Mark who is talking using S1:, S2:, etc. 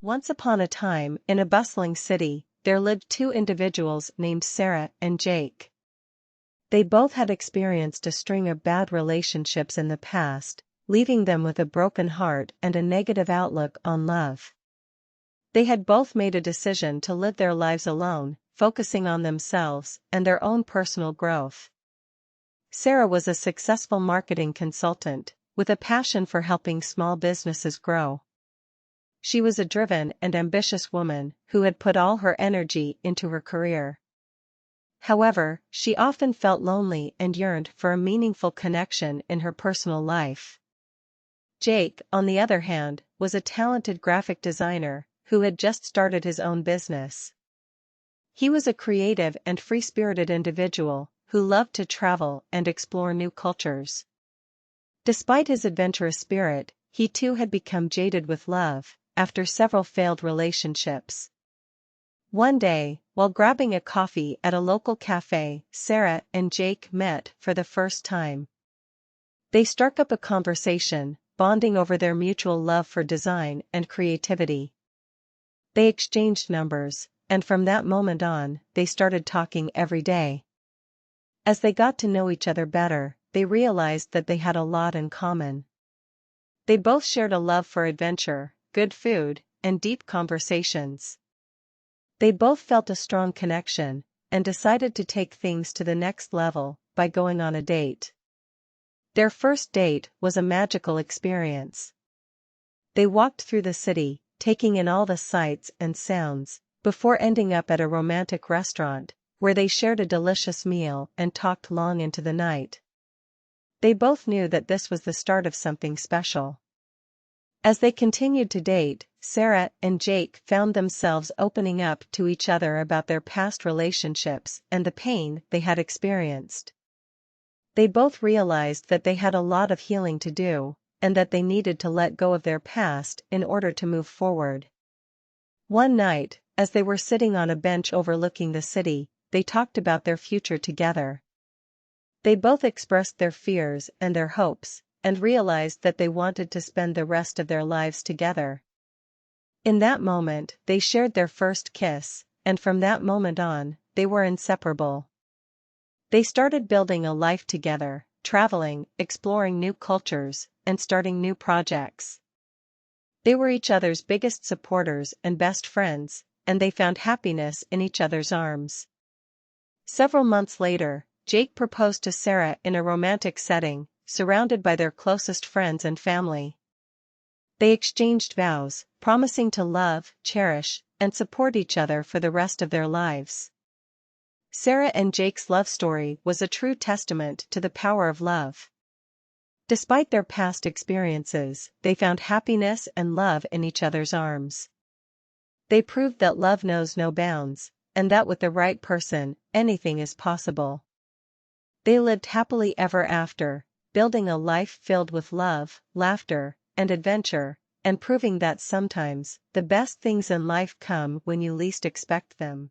S1: Once upon a time, in a bustling city, there lived two individuals named Sarah and Jake. They both had experienced a string of bad relationships in the past, leaving them with a broken heart and a negative outlook on love. They had both made a decision to live their lives alone, focusing on themselves and their own personal growth. Sarah was a successful marketing consultant, with a passion for helping small businesses grow. She was a driven and ambitious woman who had put all her energy into her career. However, she often felt lonely and yearned for a meaningful connection in her personal life. Jake, on the other hand, was a talented graphic designer who had just started his own business. He was a creative and free-spirited individual who loved to travel and explore new cultures. Despite his adventurous spirit, he too had become jaded with love after several failed relationships. One day, while grabbing a coffee at a local cafe, Sarah and Jake met for the first time. They struck up a conversation, bonding over their mutual love for design and creativity. They exchanged numbers, and from that moment on, they started talking every day. As they got to know each other better, they realized that they had a lot in common. They both shared a love for adventure, good food, and deep conversations. They both felt a strong connection, and decided to take things to the next level by going on a date. Their first date was a magical experience. They walked through the city, taking in all the sights and sounds, before ending up at a romantic restaurant, where they shared a delicious meal and talked long into the night. They both knew that this was the start of something special. As they continued to date, Sarah and Jake found themselves opening up to each other about their past relationships and the pain they had experienced. They both realized that they had a lot of healing to do, and that they needed to let go of their past in order to move forward. One night, as they were sitting on a bench overlooking the city, they talked about their future together. They both expressed their fears and their hopes, and realized that they wanted to spend the rest of their lives together. In that moment, they shared their first kiss, and from that moment on, they were inseparable. They started building a life together, traveling, exploring new cultures, and starting new projects. They were each other's biggest supporters and best friends, and they found happiness in each other's arms. Several months later, Jake proposed to Sarah in a romantic setting, surrounded by their closest friends and family. They exchanged vows, promising to love, cherish, and support each other for the rest of their lives. Sarah and Jake's love story was a true testament to the power of love. Despite their past experiences, they found happiness and love in each other's arms. They proved that love knows no bounds, and that with the right person, anything is possible. They lived happily ever after, building a life filled with love, laughter, and adventure, and proving that sometimes, the best things in life come when you least expect them.